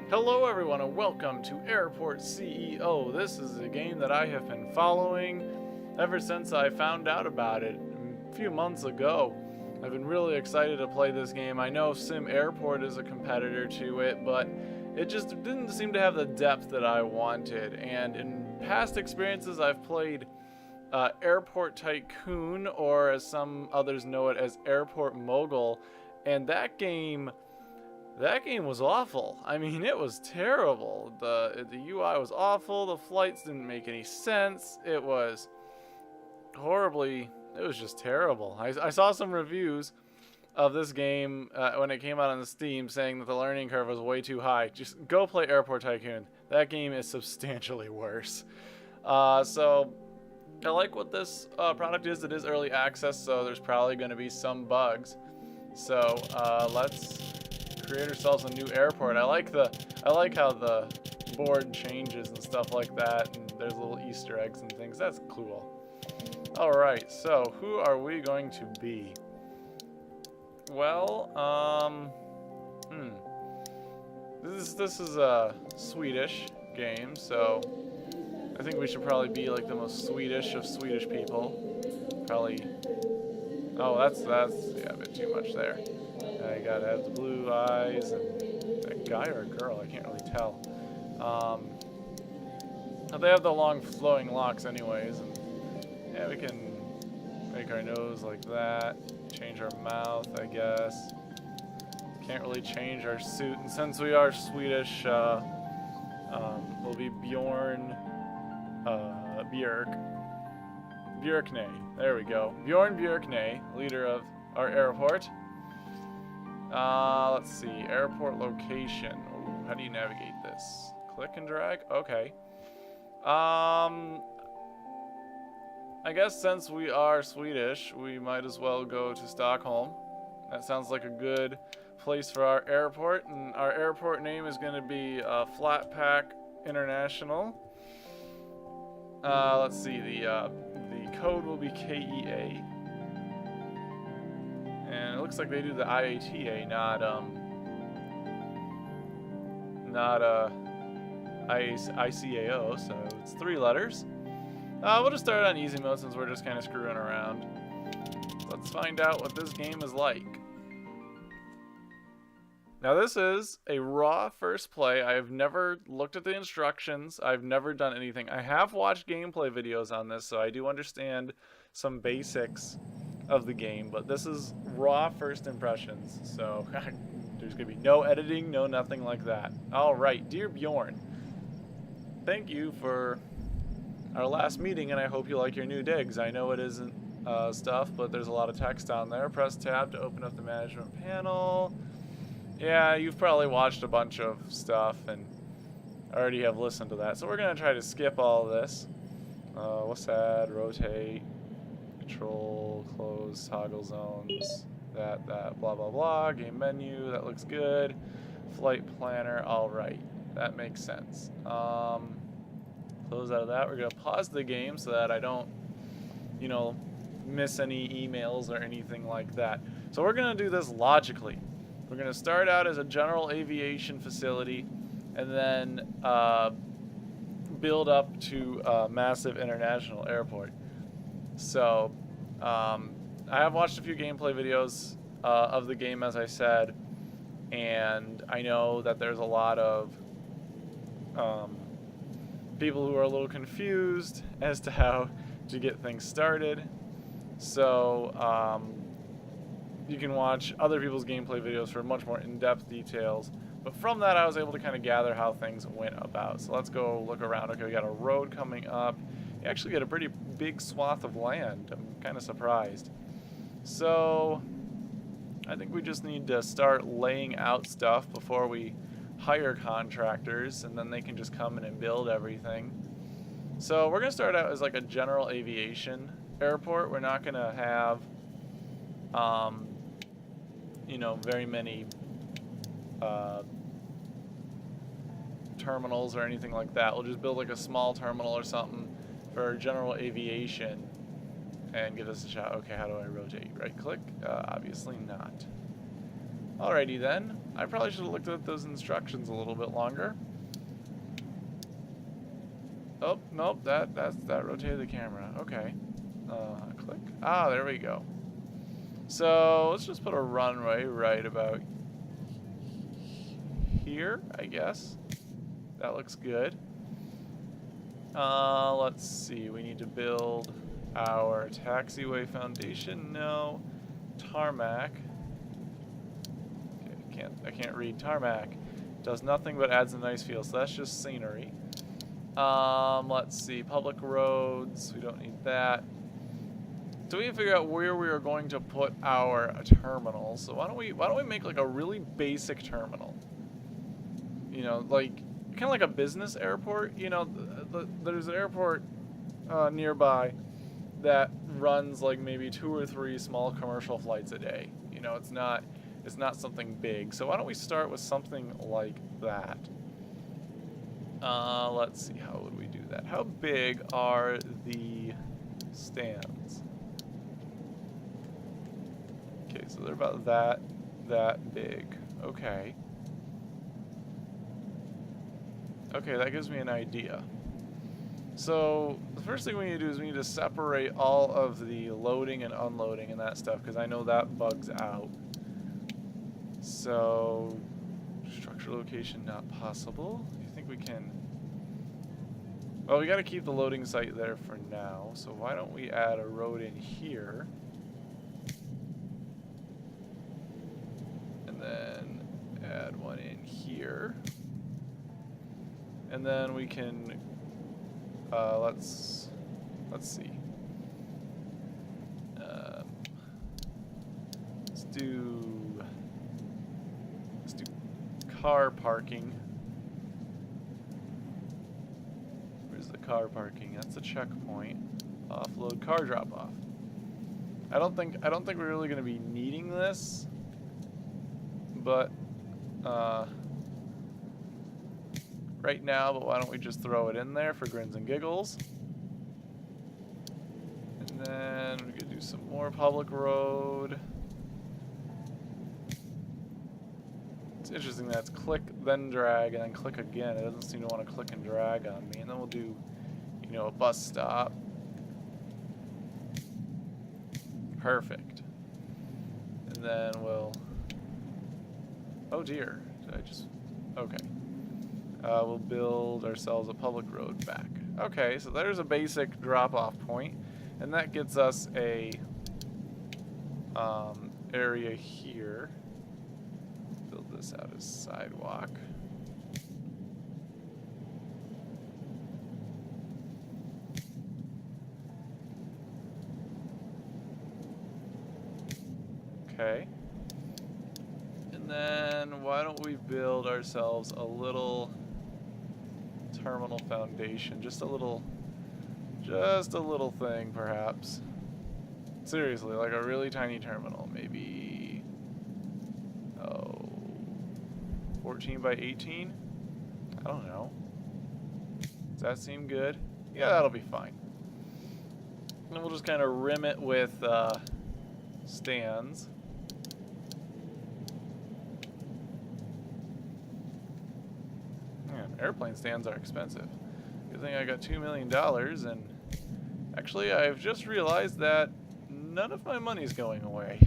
Hello everyone and welcome to Airport CEO. This is a game that I have been following ever since I found out about it a few months ago. I've been really excited to play this game. I know Sim Airport is a competitor to it, but it just didn't seem to have the depth that I wanted. And in past experiences I've played Airport Tycoon, or as some others know it as Airport Mogul, and that game was awful. I mean, it was terrible. The UI was awful. The flights didn't make any sense. It was just terrible. I saw some reviews of this game when it came out on Steam saying that the learning curve was way too high. Just go play Airport Tycoon. That game is substantially worse. So I like what this product is. It is early access, so there's probably going to be some bugs. So let's create ourselves a new airport. I like how the board changes and stuff like that, and there's little Easter eggs and things. That's cool. Alright, so who are we going to be? Well, this is a Swedish game, so I think we should probably be like the most Swedish of Swedish people. Probably. Oh, that's yeah, a bit too much there. I gotta have the blue eyes, and a guy or a girl, I can't really tell. They have the long flowing locks anyways, and yeah, we can make our nose like that, change our mouth, I guess. Can't really change our suit, and since we are Swedish, we'll be Bjorn Björkne. There we go. Bjorn Björkne, leader of our airport. Let's see, airport location. Ooh, how do you navigate this? Click and drag? Okay. I guess since we are Swedish, we might as well go to Stockholm. That sounds like a good place for our airport, and our airport name is going to be Flatpack International. Let's see, the code will be KEA. And it looks like they do the IATA, not ICAO, so it's 3 letters. We'll just start on easy mode since we're just kind of screwing around. Let's find out what this game is like. Now this is a raw first play. I've never looked at the instructions. I've never done anything. I have watched gameplay videos on this, so I do understand some basics of the game, but this is raw first impressions, so there's gonna be no editing, no nothing like that. Alright, dear Bjorn, thank you for our last meeting, and I hope you like your new digs. I know it isn't stuff, but there's a lot of text on there. Press tab to open up the management panel. Yeah, you've probably watched a bunch of stuff and already have listened to that, so we're gonna try to skip all of this. What's that? Rotate, control, close, toggle zones, that, blah, blah, blah. Game menu, that looks good. Flight planner, alright. That makes sense. Close out of that. We're going to pause the game so that I don't, miss any emails or anything like that. So we're going to do this logically. We're going to start out as a general aviation facility and then build up to a massive international airport. So, I have watched a few gameplay videos of the game, as I said, and I know that there's a lot of people who are a little confused as to how to get things started. So, you can watch other people's gameplay videos for much more in-depth details. But from that, I was able to kind of gather how things went about. So let's go look around. Okay, we got a road coming up. You actually get a pretty big swath of land. I'm kind of surprised. So I think we just need to start laying out stuff before we hire contractors, and then they can just come in and build everything. So we're going to start out as like a general aviation airport. We're not going to have very many terminals or anything like that. We'll just build like a small terminal or something for general aviation and give us a shot. Okay, how do I rotate? Right click? Obviously not. Alrighty then. I probably should have looked at those instructions a little bit longer. Oh, nope, that rotated the camera. Okay. Click. Ah, there we go. So let's just put a runway right about here, I guess. That looks good. Let's see. We need to build our taxiway foundation. No. Tarmac. Okay, I can't read. Tarmac does nothing but adds a nice feel. So that's just scenery. Let's see. Public roads. We don't need that. So we need to figure out where we are going to put our terminal. So why don't we make like a really basic terminal? You know, like kind of like a business airport. You know, there's an airport nearby that runs like maybe 2 or 3 small commercial flights a day. You know, it's not something big. So why don't we start with something like that? Let's see, how would we do that? How big are the stands? Okay, so they're about that big. Okay. Okay, that gives me an idea. So the first thing we need to do is we need to separate all of the loading and unloading and that stuff, because I know that bugs out. So structure location not possible. You think we can? Well, we got to keep the loading site there for now. So why don't we add a road in here? And then add one in here. And then we can let's see. Let's do car parking. Where's the car parking? That's a checkpoint. Offload car drop off. I don't think we're really going to be needing this, but right now, but why don't we just throw it in there for grins and giggles? And then we could do some more public road. It's interesting that it's click, then drag, and then click again. It doesn't seem to want to click and drag on me. And then we'll do, you know, a bus stop. Perfect. And then we'll... Oh dear. Did I just... Okay. We'll build ourselves a public road back. Okay, so there's a basic drop-off point, and that gets us a area here. Build this out as sidewalk. Okay. And then why don't we build ourselves a little terminal foundation, just a little thing perhaps. Seriously, like a really tiny terminal, maybe 14 by 18? I don't know. Does that seem good? Yeah, that'll be fine. And we'll just kind of rim it with stands. Airplane stands are expensive. Good thing I got $2 million, and actually I've just realized that none of my money's going away.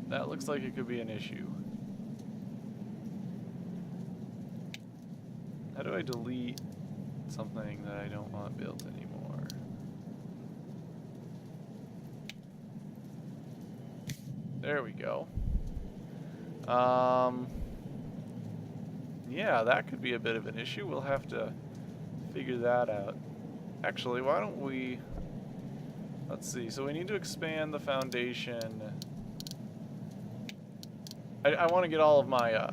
That looks like it could be an issue. How do I delete something that I don't want built anymore? There we go. Yeah, that could be a bit of an issue. We'll have to figure that out. Actually, why don't we... Let's see. So we need to expand the foundation. I want to get all of my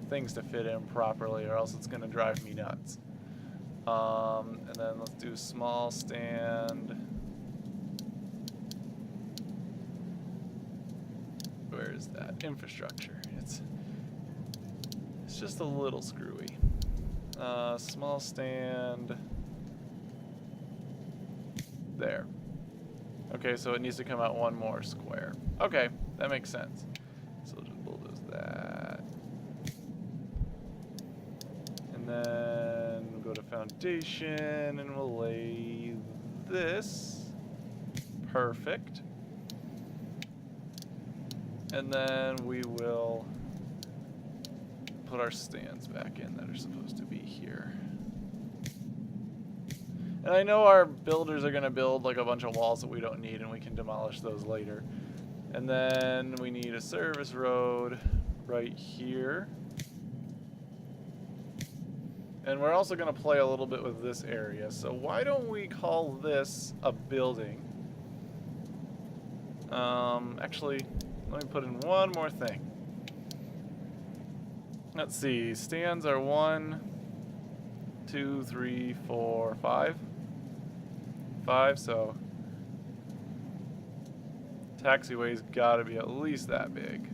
things to fit in properly, or else it's going to drive me nuts. And then let's do a small stand. Where is that? Infrastructure. It's just a little screwy. Small stand. there. Okay, so it needs to come out one more square. Okay, that makes sense. So we'll just bulldoze that. And then we'll go to foundation and we'll lay this. Perfect. And then we will put our stands back in that are supposed to be here. And I know our builders are going to build like a bunch of walls that we don't need, and we can demolish those later. And then we need a service road right here. And we're also going to play a little bit with this area. So why don't we call this a building? Actually, let me put in one more thing. Let's see. Stands are 1, 2, 3, 4, 5. 5, so taxiway's got to be at least that big.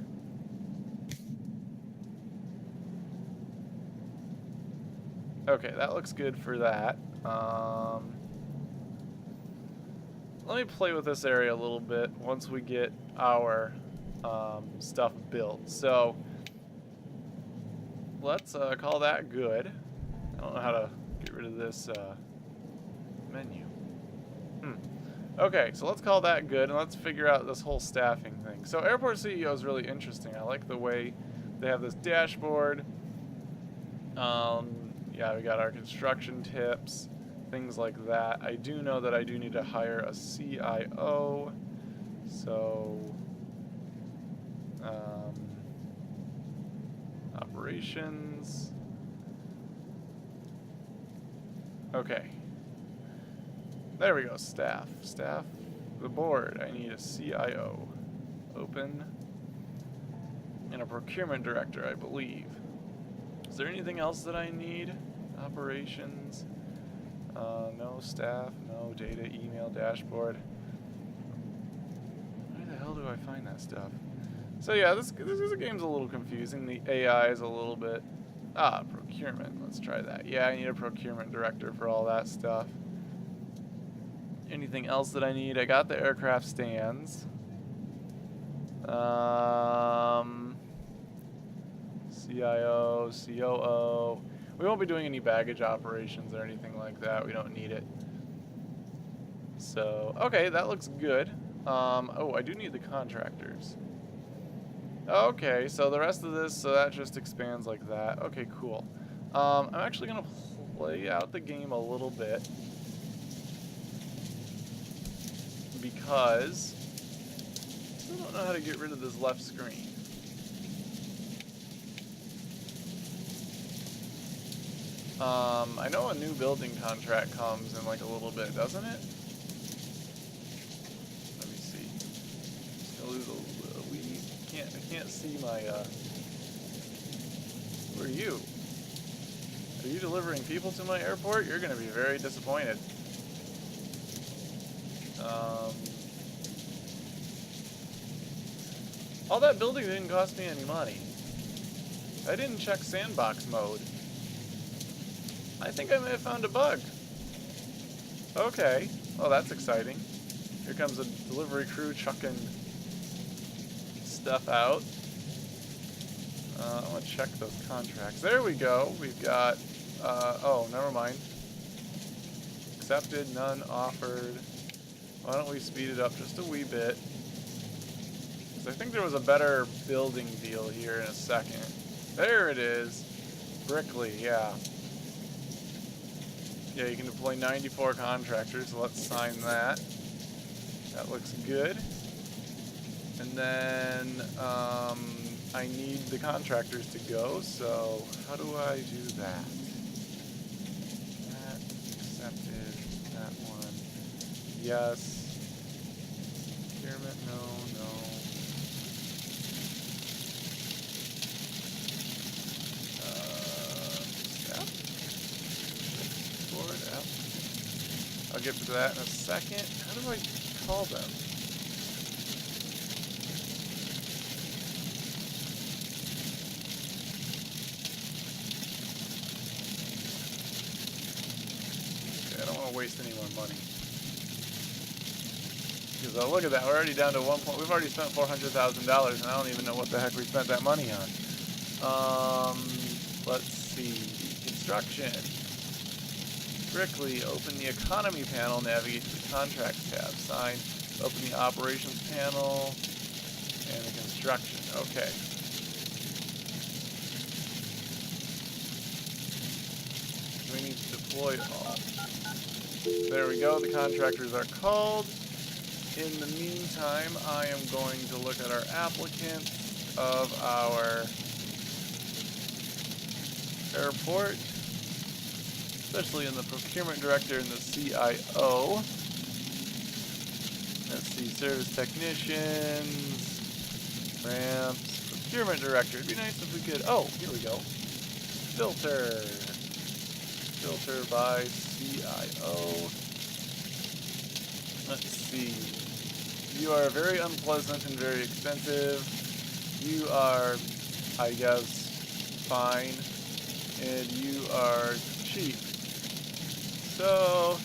Okay, that looks good for that. Let me play with this area a little bit once we get our stuff built. So let's call that good. I don't know how to get rid of this menu. Okay, so let's call that good, and let's figure out this whole staffing thing. So Airport CEO is really interesting. I like the way they have this dashboard. Yeah, we got our construction tips, things like that. I do know that I do need to hire a CIO. So, operations. Okay. There we go, staff. Staff, the board. I need a CIO. Open. And a procurement director, I believe. Is there anything else that I need? Operations. No staff, no data, email, dashboard. Where the hell do I find that stuff? So yeah, this game's a little confusing. The AI is a little bit... procurement. Let's try that. Yeah, I need a procurement director for all that stuff. Anything else that I need? I got the aircraft stands. CIO, COO. We won't be doing any baggage operations or anything like that. We don't need it. So, okay, that looks good. Oh, I do need the contractors. Okay, so the rest of this, so that just expands like that. Okay, cool. I'm actually going to play out the game a little bit. Because I still don't know how to get rid of this left screen. I know a new building contract comes in like a little bit, doesn't it? Let me see. Just gonna lose I can't see my, who are you? Are you delivering people to my airport? You're gonna be very disappointed. All that building didn't cost me any money. I didn't check sandbox mode. I think I may have found a bug. Okay. Oh, that's exciting. Here comes a delivery crew chucking stuff out. I want to check those contracts. There we go. We've got, oh, never mind. Accepted, none offered. Why don't we speed it up just a wee bit? Because I think there was a better building deal here in a second. There it is. Brickley, yeah. Yeah, you can deploy 94 contractors, so let's sign that. That looks good. And then I need the contractors to go, so how do I do that? That, accepted, that one. Yes. Procurement, no. I'll get to that in a second. How do I call them? Okay, I don't want to waste any more money. Because look at that, we're already down to we've already spent $400,000, and I don't even know what the heck we spent that money on. Let's see, construction. Quickly open the economy panel, navigate to the contracts tab, sign, open the operations panel, and the construction. Okay. We need to deploy all. There we go, the contractors are called. In the meantime, I am going to look at our applicants of our airport, especially in the procurement director and the CIO. Let's see, service technicians, ramps, procurement director. It'd be nice if we could, oh, here we go. Filter by CIO. Let's see. You are very unpleasant and very expensive. You are, I guess, fine. And you are cheap. So,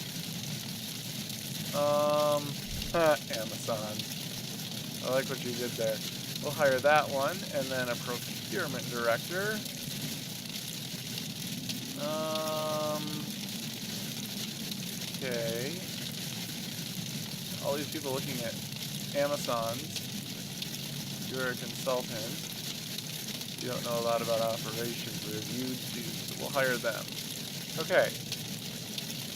Amazon. I like what you did there. We'll hire that one, and then a procurement director. Okay. All these people looking at Amazons. You're a consultant. You don't know a lot about operations, whereas you do, so we'll hire them. Okay.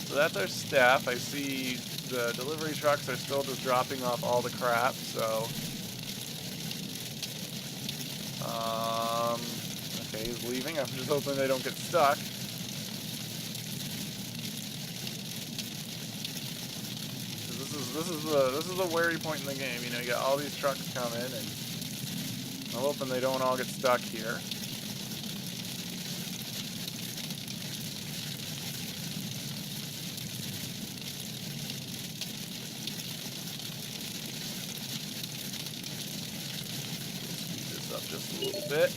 So that's our staff. I see the delivery trucks are still just dropping off all the crap, so... okay, he's leaving. I'm just hoping they don't get stuck. This is the wary point in the game. You know, you got all these trucks coming, and I'm hoping they don't all get stuck here. Speed this up just a little bit.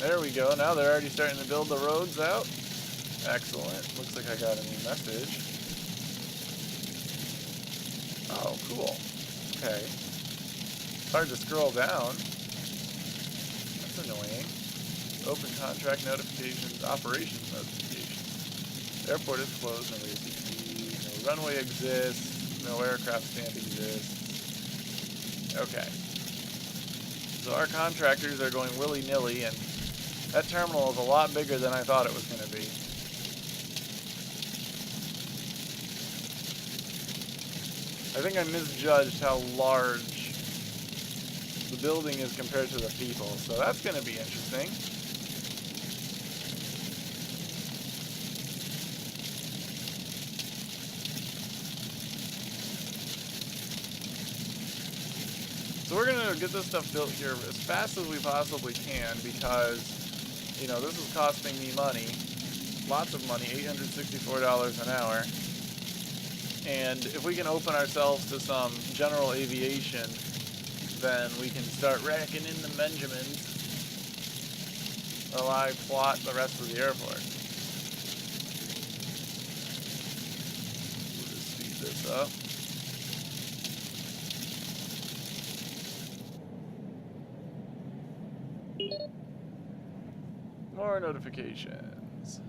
There we go. Now they're already starting to build the roads out. Excellent. Looks like I got a new message. Oh, cool. Okay. It's hard to scroll down. That's annoying. Open contract notifications, operations notifications. Airport is closed, no ACP, no runway exists, no aircraft stand exists. Okay. So our contractors are going willy-nilly, and that terminal is a lot bigger than I thought it was going to be. I think I misjudged how large the building is compared to the people, so that's going to be interesting. So we're going to get this stuff built here as fast as we possibly can because, you know, this is costing me money, lots of money, $864 an hour. And if we can open ourselves to some general aviation, then we can start racking in the Benjamins while I plot the rest of the airport. We'll just speed this up. More notifications.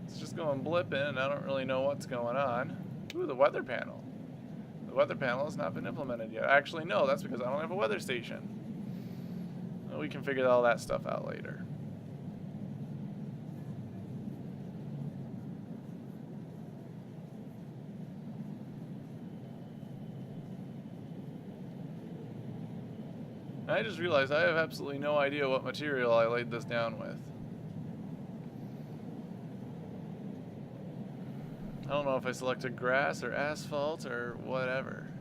It's just going blipping, and I don't really know what's going on. Ooh, the weather panel. The weather panel has not been implemented yet. Actually, no, that's because I don't have a weather station. Well, we can figure all that stuff out later. I just realized I have absolutely no idea what material I laid this down with. I don't know if I selected grass or asphalt or whatever.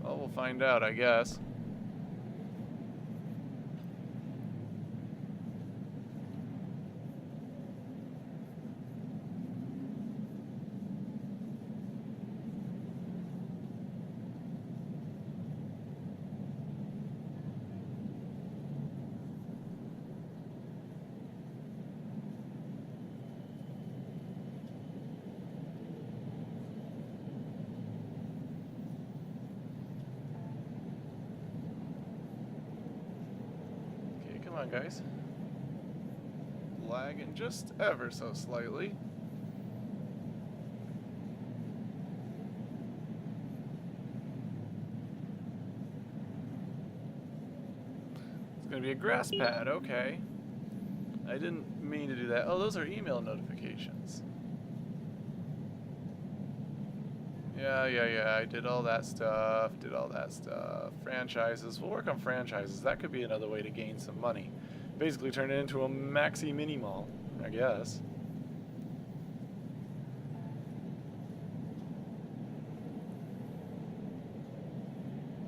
Well, we'll find out, I guess. on, guys. Lagging just ever so slightly. It's gonna be a grass pad, okay. I didn't mean to do that. Oh, those are email notifications. Yeah, I did all that stuff, Franchises, we'll work on franchises. That could be another way to gain some money. Basically turn it into a maxi mini mall, I guess.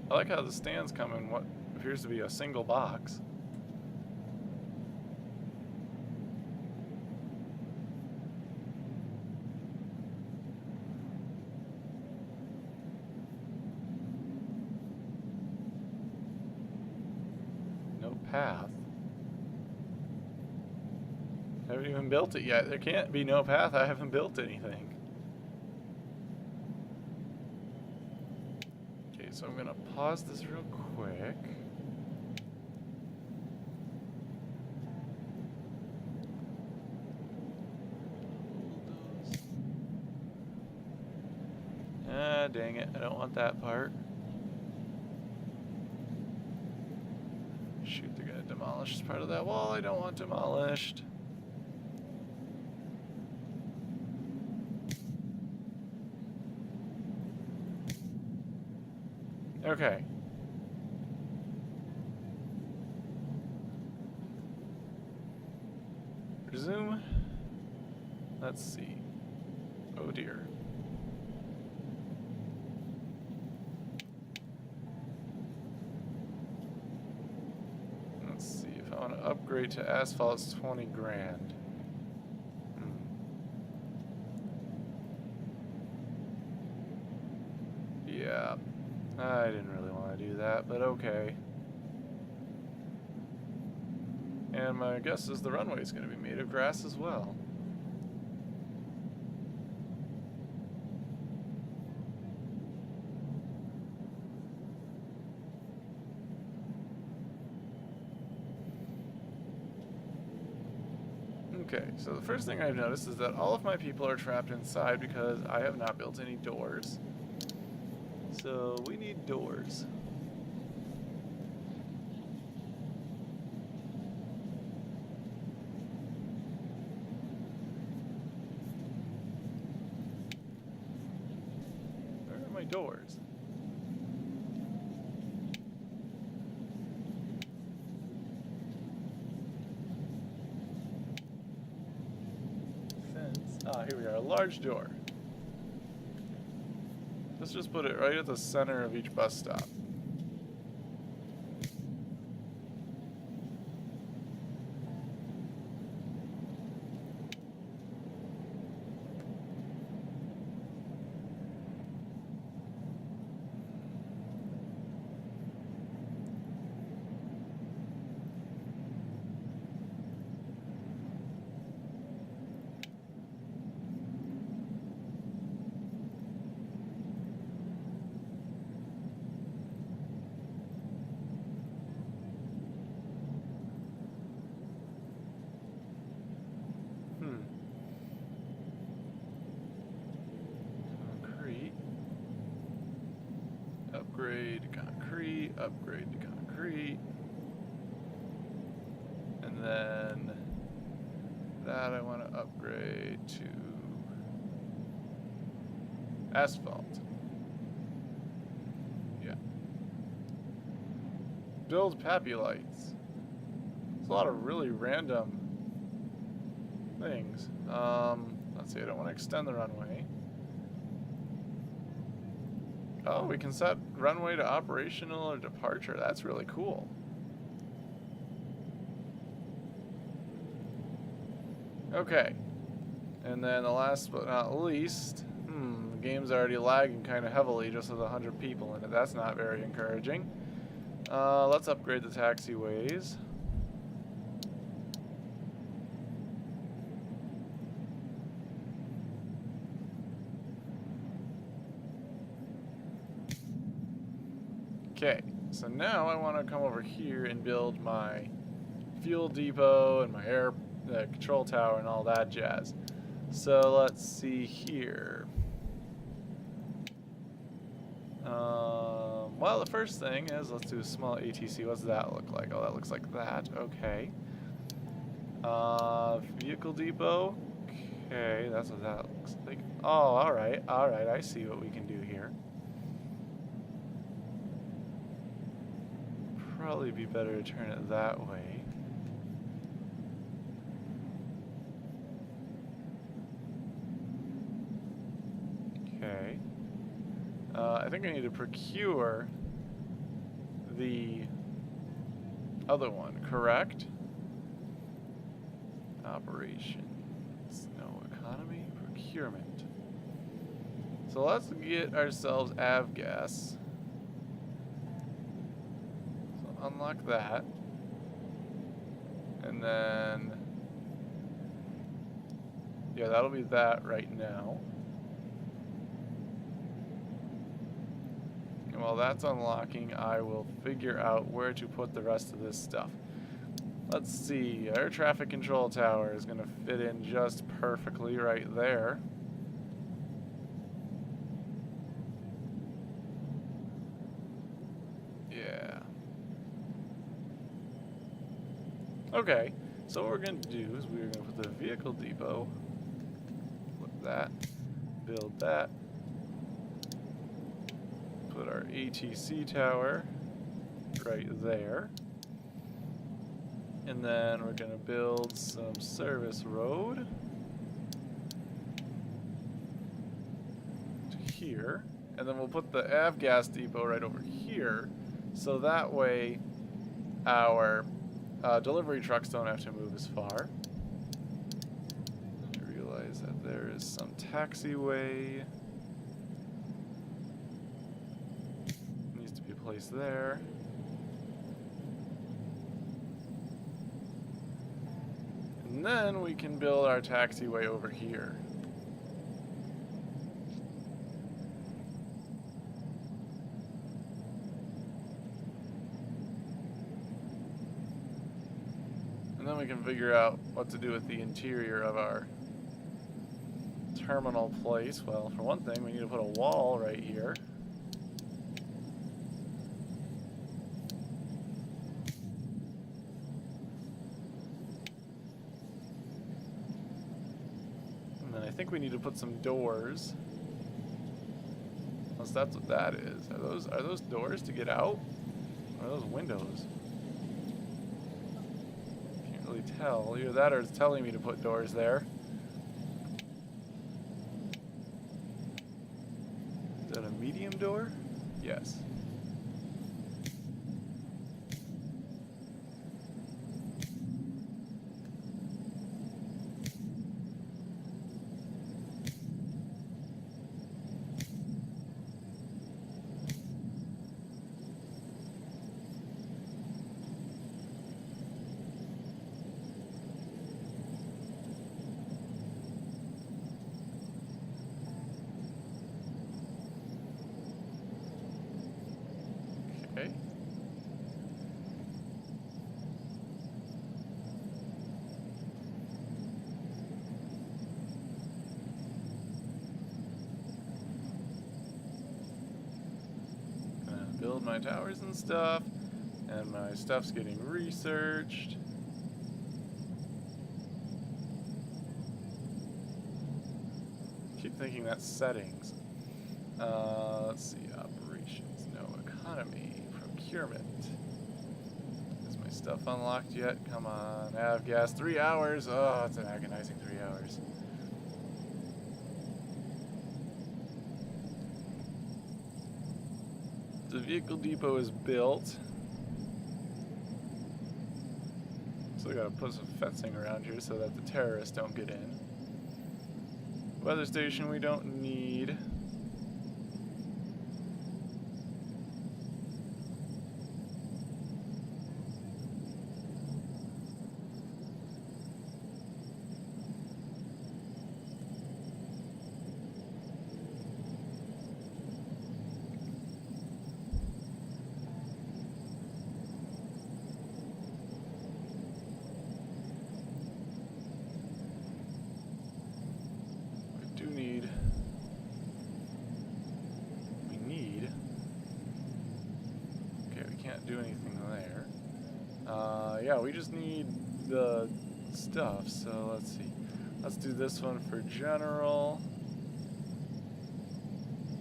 I like how the stands come in what appears to be a single box. No path. I haven't even built it yet. There can't be no path. I haven't built anything. Okay, so I'm gonna pause this real quick. Ah, dang it. I don't want that part. Shoot, they're gonna demolish this part of that wall I don't want demolished. Okay. Resume. Let's see. Oh dear. Let's see. If I want to upgrade to asphalt, it's 20 grand. Yeah. I didn't really want to do that, but okay. And my guess is the runway is going to be made of grass as well. Okay, so the first thing I've noticed is that all of my people are trapped inside because I have not built any doors. So we need doors. Where are my doors? Fence. Ah, here we are, a large door. Let's just put it right at the center of each bus stop. Upgrade to concrete, and then that I want to upgrade to asphalt. Yeah. Build Pappy lights. It's a lot of really random things. Let's see, I don't want to extend the runway. Oh, we can set runway to operational or departure. That's really cool. Okay. And then the last but not least, the game's already lagging kind of heavily just with 100 people in it. That's not very encouraging. Let's upgrade the taxiways. Okay, so now I want to come over here and build my fuel depot and my air control tower and all that jazz. So let's see here. Well, the first thing is let's do a small ATC. What's that look like? Oh, that looks like that. Okay. Vehicle depot. Okay, that's what that looks like. Oh, alright, alright, I see what we can do here. Probably be better to turn it that way. Okay. I think I need to procure the other one, correct? Operations, no economy, procurement. So let's get ourselves avgas. So unlock that. And then, yeah, that'll be that right now. And while that's unlocking, I will figure out where to put the rest of this stuff. Let's see, air traffic control tower is going to fit in just perfectly right there. Yeah. Okay, so what we're going to do is we're going to put the vehicle depot, flip that, build that, put our ATC tower right there. And then we're going to build some service road to here. And then we'll put the avgas depot right over here. So that way our delivery trucks don't have to move as far. I realize that there is some taxiway. Needs to be placed there. And then we can build our taxiway over here. And then we can figure out what to do with the interior of our terminal place. Well, for one thing, we need to put a wall right here. I think we need to put some doors. Unless that's what that is. Are those doors to get out? Or are those windows? Can't really tell. Either that or it's telling me to put doors there. Is that a medium door? Yes. Okay. Gonna build my towers and stuff, and my stuff's getting researched. Keep thinking that's settings. Let's see, operations, no economy, procurement. Is my stuff unlocked yet? Come on, avgas, 3 hours. Oh, it's an agonizing 3 hours. The vehicle depot is built. So we gotta put some fencing around here so that the terrorists don't get in. Weather station we don't need. do anything there. Yeah, we just need the stuff, so let's see. Let's do this one for general.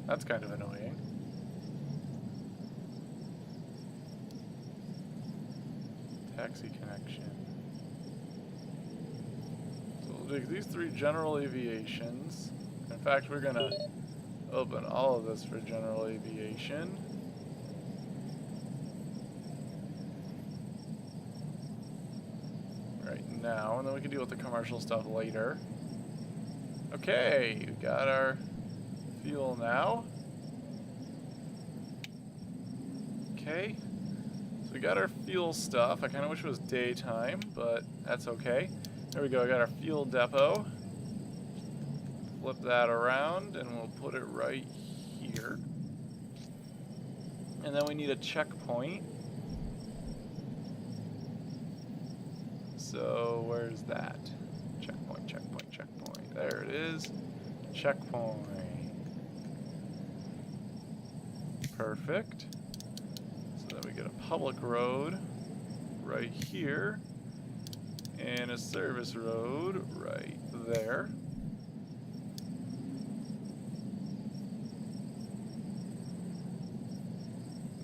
That's kind of annoying. Taxi connection. So we'll take these 3 general aviations. In fact, we're gonna open all of this for general aviation. Right now, and then we can deal with the commercial stuff later. Okay, we got our fuel now. Okay, so we got our fuel stuff. I kind of wish it was daytime, but that's okay. There we go, we got our fuel depot. Flip that around and we'll put it right here. And then we need a checkpoint. So where's that? Checkpoint, checkpoint, checkpoint. There it is. Checkpoint. Perfect. So then we get a public road right here. And a service road right there.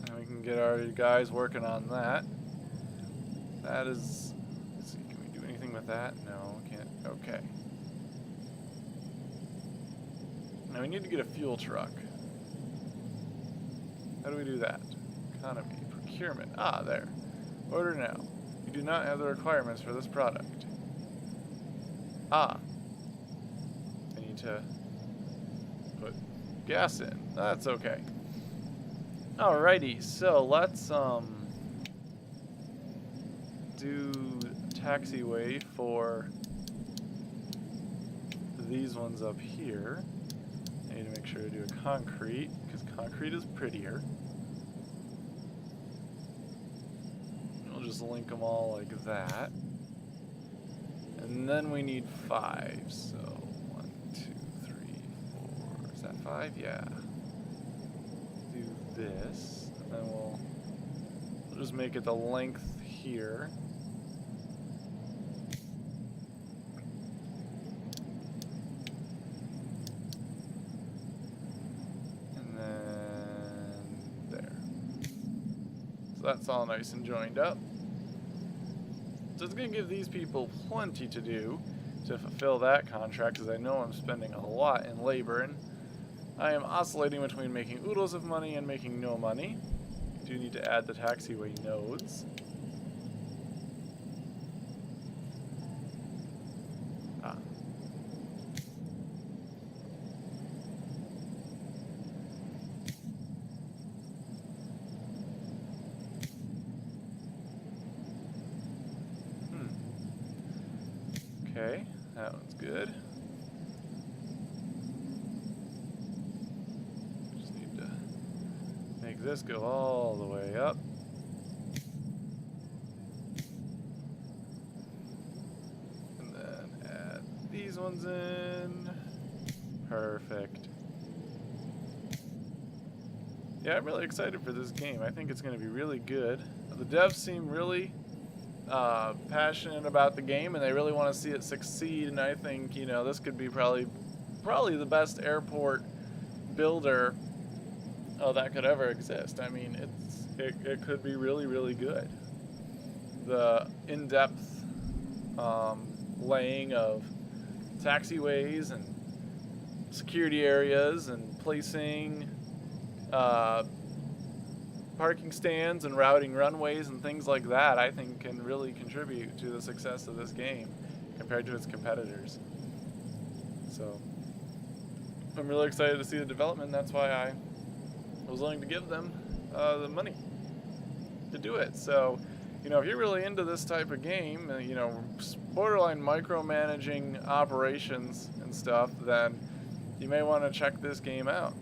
And we can get our guys working on that. That is... Let's see, can we do anything with that? No, we can't. Okay. Now we need to get a fuel truck. How do we do that? Economy, procurement. Ah, there. Order now. You do not have the requirements for this product. Ah. I need to put gas in. That's okay. Alrighty, so let's do taxiway for these ones up here. I need to make sure to do a concrete, because concrete is prettier. We'll just link them all like that. And then we need 5, so 1, 2, 3, 4, is that 5? Yeah. Do this, and then we'll just make it the length here. And then there. So that's all nice and joined up. So it's going to give these people plenty to do to fulfill that contract, because I know I'm spending a lot in labor, and I am oscillating between making oodles of money and making no money. I do need to add the taxiway nodes. Ah. Okay, that one's good. Just need to make this go all the way up. And then add these ones in. Perfect. Yeah, I'm really excited for this game. I think it's going to be really good. The devs seem really passionate about the game, and they really want to see it succeed, and I think, you know, this could be probably the best airport builder that could ever exist. I mean, it could be really, really good. The in-depth laying of taxiways and security areas and placing parking stands and routing runways and things like that, I think can really contribute to the success of this game compared to its competitors. So I'm really excited to see the development. That's why I was willing to give them the money to do it. So, you know, if you're really into this type of game, you know, borderline micromanaging operations and stuff, then you may want to check this game out.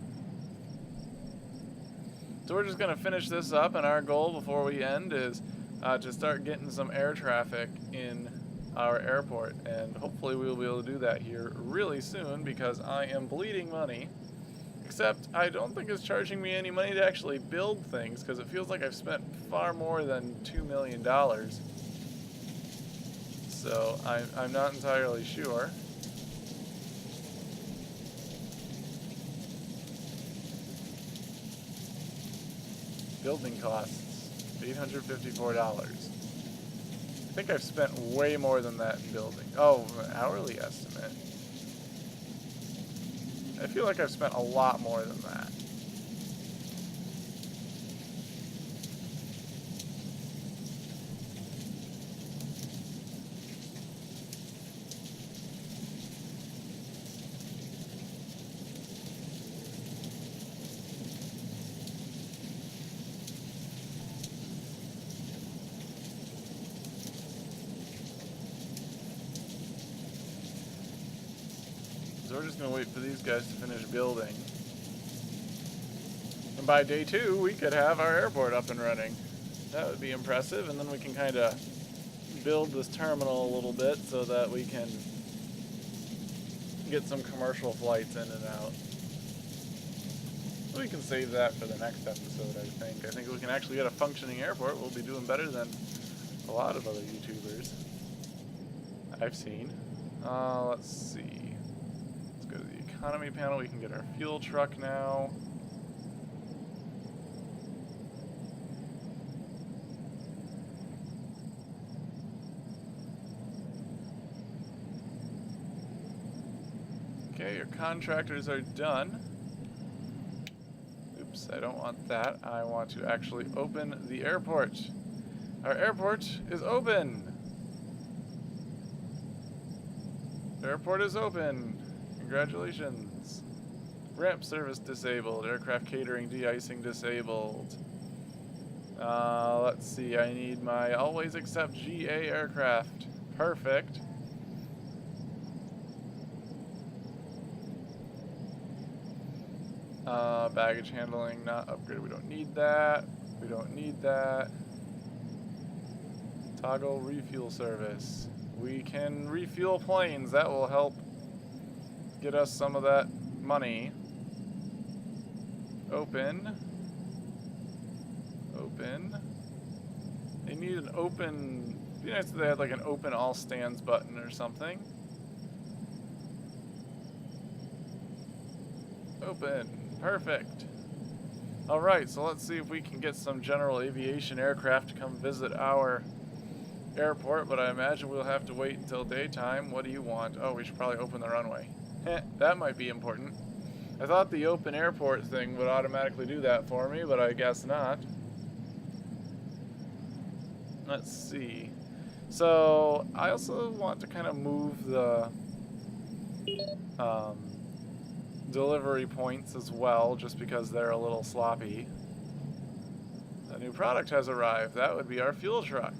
So we're just going to finish this up, and our goal before we end is to start getting some air traffic in our airport, and hopefully we'll be able to do that here really soon, because I am bleeding money Except, I don't think it's charging me any money to actually build things, because it feels like I've spent far more than $2 million. So, I'm not entirely sure. Building costs, $854. I think I've spent way more than that in building. Oh, hourly estimate. I feel like I've spent a lot more than that. So we're just going to wait for these guys to finish building. And by day 2, we could have our airport up and running. That would be impressive, and then we can kind of build this terminal a little bit so that we can get some commercial flights in and out. We can save that for the next episode, I think. I think if we can actually get a functioning airport, we'll be doing better than a lot of other YouTubers I've seen. Let's see. Let's go to the economy panel. We can get our fuel truck now. Okay, your contractors are done. Oops, I don't want that. I want to actually open the airport. Our airport is open. The airport is open. Congratulations. Ramp service disabled. Aircraft catering de-icing disabled. Let's see. I need my always accept GA aircraft. Perfect. Baggage handling not upgraded. We don't need that. We don't need that. Toggle refuel service. We can refuel planes. That will help get us some of that money. Open. Open. They need an open... It'd be nice if they had like an open all stands button or something. Open. Perfect. Alright, so let's see if we can get some general aviation aircraft to come visit our airport, but I imagine we'll have to wait until daytime. What do you want? Oh, we should probably open the runway. That might be important. I thought the open airport thing would automatically do that for me, but I guess not. Let's see. So, I also want to kind of move the delivery points as well, just because they're a little sloppy. A new product has arrived. That would be our fuel truck.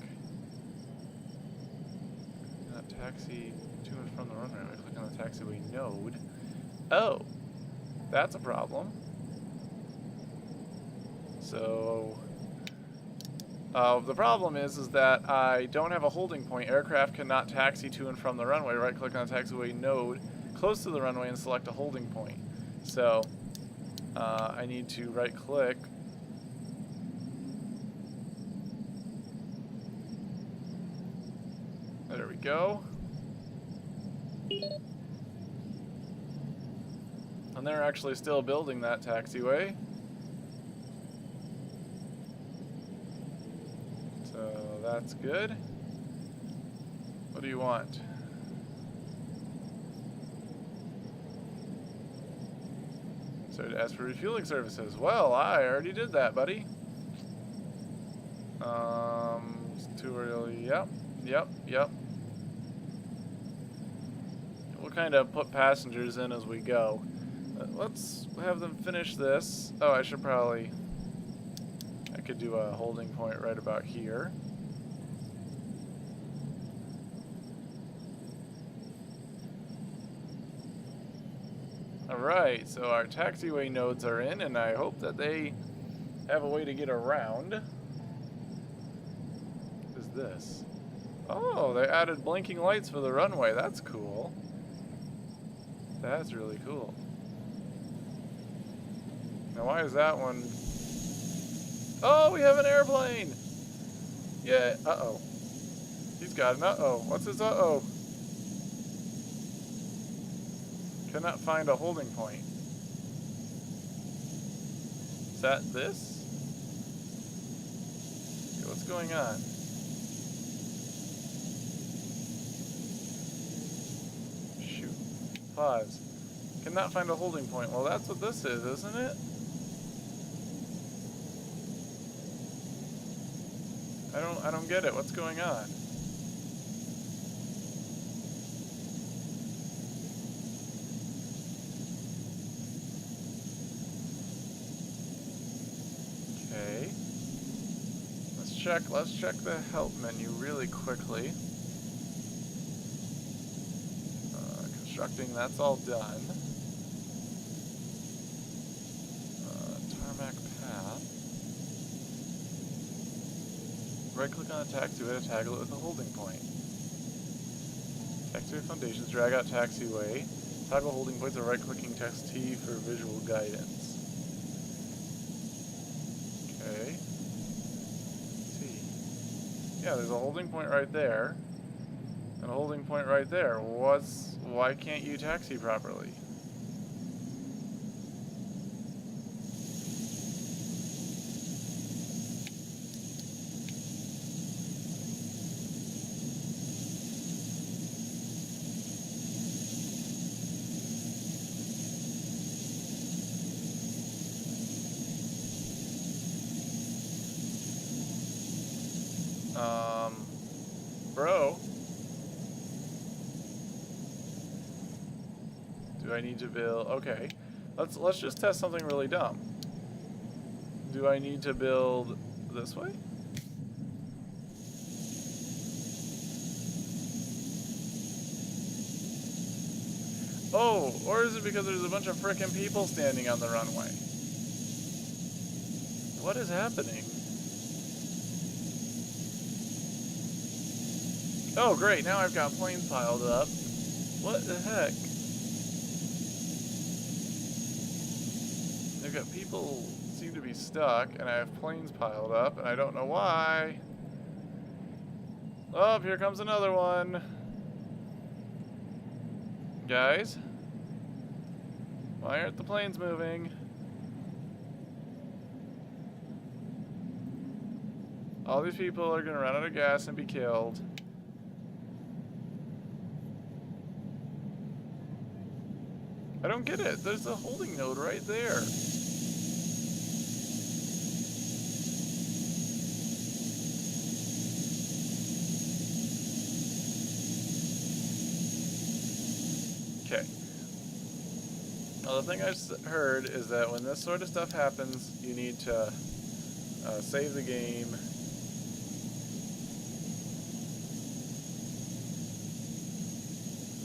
Taxi to and from the runway. I click on the taxiway node. Oh, that's a problem. So, the problem is that I don't have a holding point. Aircraft cannot taxi to and from the runway. Right click on the taxiway node close to the runway and select a holding point. So, I need to right click. There we go. And they're actually still building that taxiway. So that's good. What do you want? So to ask for refueling services. Well, I already did that, buddy. It's too early. Yep. We'll kind of put passengers in as we go. Let's have them finish this. Oh, I could do a holding point right about here. Alright, so our taxiway nodes are in, and I hope that they have a way to get around. What is this? Oh, they added blinking lights for the runway. That's cool. That's really cool. Now why is that one... Oh, we have an airplane! Yeah, uh-oh. He's got an uh-oh. What's his uh-oh? Cannot find a holding point. Is that this? Okay, what's going on? Shoot. Pause. Cannot find a holding point. Well, that's what this is, isn't it? I don't get it. What's going on? Okay. Let's check the help menu really quickly. Constructing, that's all done. Tarmac path. Right click on a taxiway to toggle it with a holding point. Taxiway foundations, drag out taxiway. Toggle holding points or right clicking text T for visual guidance. Okay. T. Yeah, there's a holding point right there. And a holding point right there. Why can't you taxi properly? Bro. Do I need to build? Okay. Let's just test something really dumb. Do I need to build this way? Oh, or is it because there's a bunch of frickin' people standing on the runway? What is happening? Oh, great. Now I've got planes piled up. What the heck? I've got people seem to be stuck, and I have planes piled up, and I don't know why. Oh, here comes another one. Guys? Why aren't the planes moving? All these people are going to run out of gas and be killed. I don't get it. There's a holding node right there. Okay. Now the thing I heard is that when this sort of stuff happens, you need to save the game.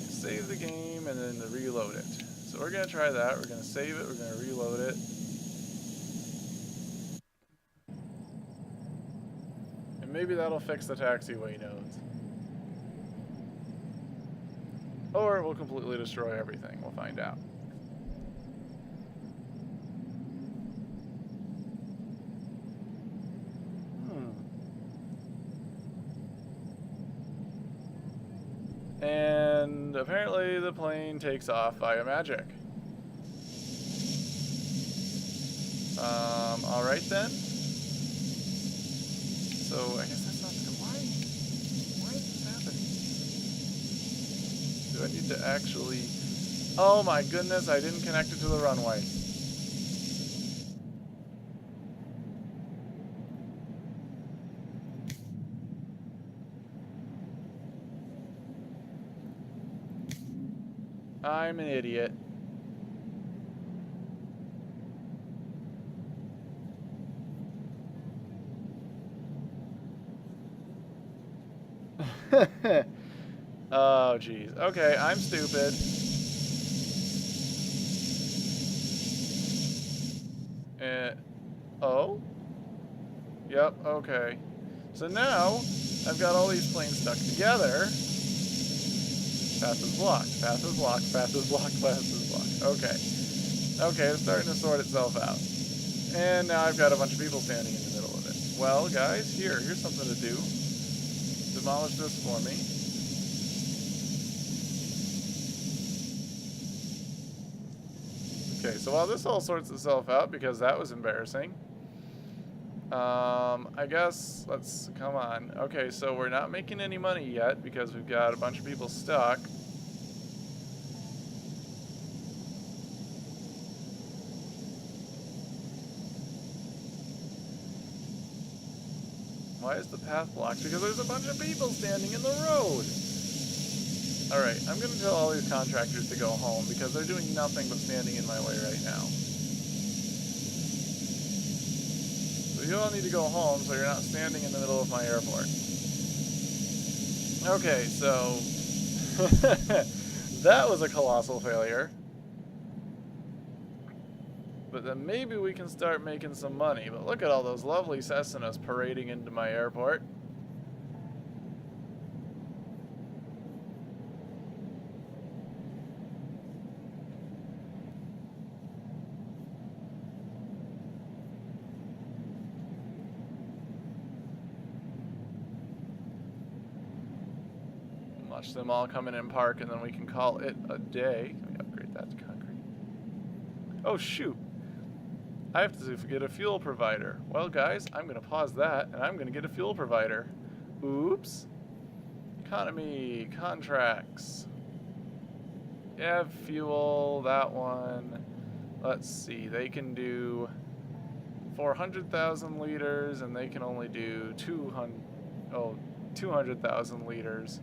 Save the game and then reload it. So we're going to try that. We're going to save it. We're going to reload it. And maybe that'll fix the taxiway nodes. Or it will completely destroy everything. We'll find out. And apparently the plane takes off via magic. Alright then. So I guess that's not good. Why is this happening? Do I need to actually... Oh my goodness, I didn't connect it to the runway. I'm an idiot. Oh, jeez. Okay, I'm stupid. Oh? Yep, okay. So now, I've got all these planes stuck together. Path is blocked, path is blocked, path is blocked, path is blocked. Okay. Okay, it's starting to sort itself out. And now I've got a bunch of people standing in the middle of it. Well, guys, here's something to do. Demolish this for me. Okay, so while this all sorts itself out, because that was embarrassing, I guess, come on. Okay, so we're not making any money yet because we've got a bunch of people stuck. Why is the path blocked? Because there's a bunch of people standing in the road. Alright, I'm going to tell all these contractors to go home because they're doing nothing but standing in my way right now. So you all need to go home so you're not standing in the middle of my airport. Okay, so that was a colossal failure. But then maybe we can start making some money. But look at all those lovely Cessnas parading into my airport. Watch them all come in and park, and then we can call it a day. Can we upgrade that to concrete? Oh, shoot. I have to get a fuel provider. Well, guys, I'm going to pause that, and I'm going to get a fuel provider. Oops. Economy, contracts. Have fuel, that one. Let's see, they can do 400,000 liters, and they can only do 200,000 liters.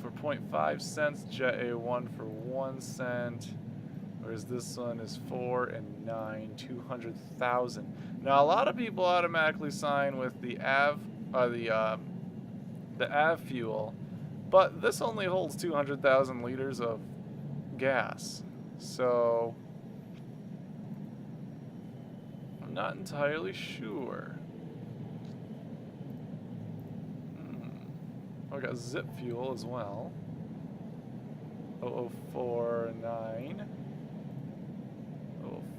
For 0.5 cents, Jet A1 for 1 cent. Whereas this one is 4 and 9, 200,000. Now a lot of people automatically sign with the AV fuel, but this only holds 200,000 liters of gas. So I'm not entirely sure. Oh, we got zip fuel as well. 0049.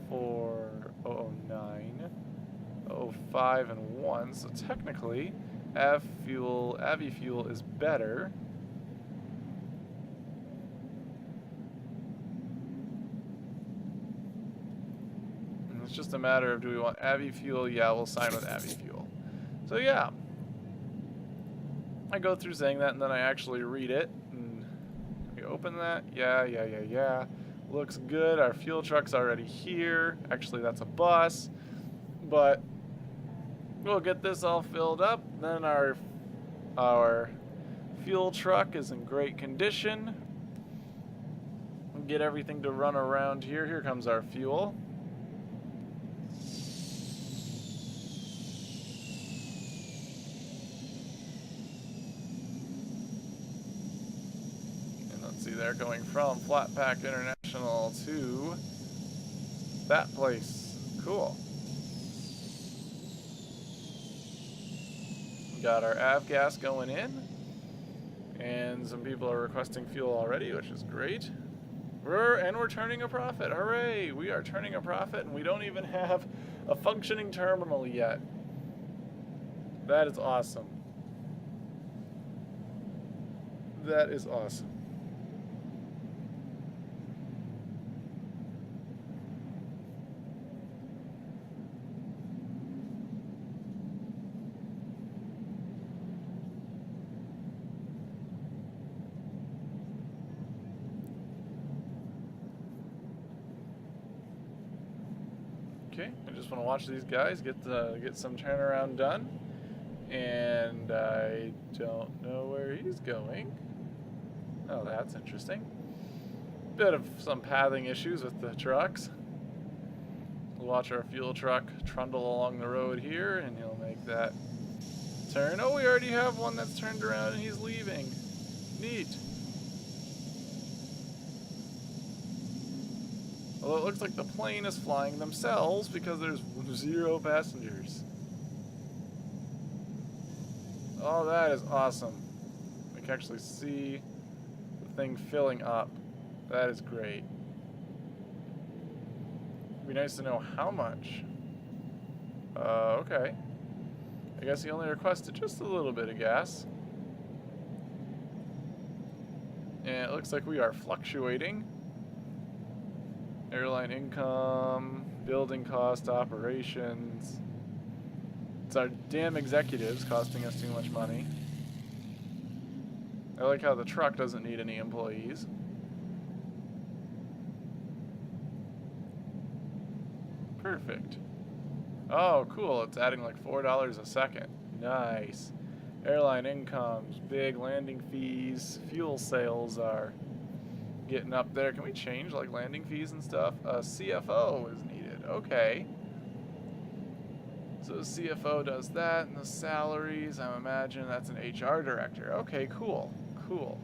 04, 009. 05 and 1. So technically, AV fuel is better. And it's just a matter of, do we want AV fuel? Yeah, we'll sign with AV fuel. So yeah. I go through saying that, and then I actually read it. And we open that. Yeah. Looks good. Our fuel truck's already here. Actually, that's a bus. But we'll get this all filled up. Then our fuel truck is in great condition. We'll get everything to run around here. Here comes our fuel. They're going from Flatpack International to that place. Cool. We got our avgas going in, and some people are requesting fuel already, which is great. We're turning a profit. Hooray! We are turning a profit, and we don't even have a functioning terminal yet. That is awesome. That is awesome. Okay, I just want to watch these guys get some turnaround done, and I don't know where he's going. Oh, that's interesting. Bit of some pathing issues with the trucks. We'll watch our fuel truck trundle along the road here, and he'll make that turn. Oh, we already have one that's turned around and he's leaving. Neat. Although it looks like the plane is flying themselves because there's 0 passengers. Oh, that is awesome. We can actually see the thing filling up. That is great. It'd be nice to know how much. Okay. I guess he only requested just a little bit of gas. And it looks like we are fluctuating. Airline income, building cost, operations. It's our damn executives costing us too much money. I like how the truck doesn't need any employees. Perfect. Oh, cool. It's adding like $4 a second. Nice. Airline incomes, big landing fees, fuel sales are getting up there. Can we change like landing fees and stuff? CFO is needed. Okay. So the CFO does that, and the salaries, I imagine that's an HR director. Okay, cool. Cool.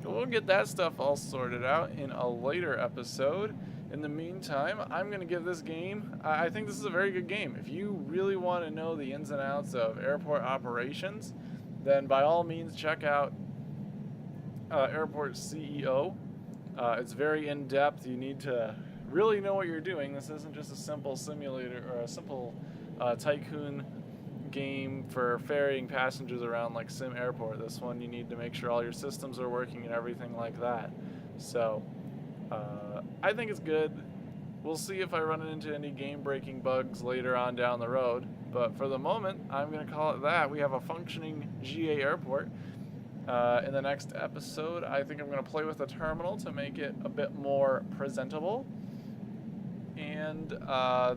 We'll get that stuff all sorted out in a later episode. In the meantime, I'm going to give this game, I think this is a very good game. If you really want to know the ins and outs of airport operations, then by all means check out Airport CEO. It's very in-depth. You need to really know what you're doing. This isn't just a simple simulator or a simple tycoon game for ferrying passengers around like Sim Airport. This one you need to make sure all your systems are working and everything like that. So I think it's good. We'll see if I run into any game-breaking bugs later on down the road. But for the moment, I'm going to call it that. We have a functioning GA airport. In the next episode, I think I'm going to play with the terminal to make it a bit more presentable. And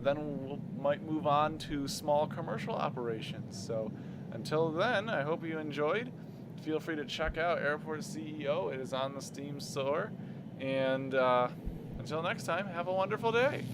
then we might move on to small commercial operations. So until then, I hope you enjoyed. Feel free to check out Airport CEO. It is on the Steam store. And until next time, have a wonderful day.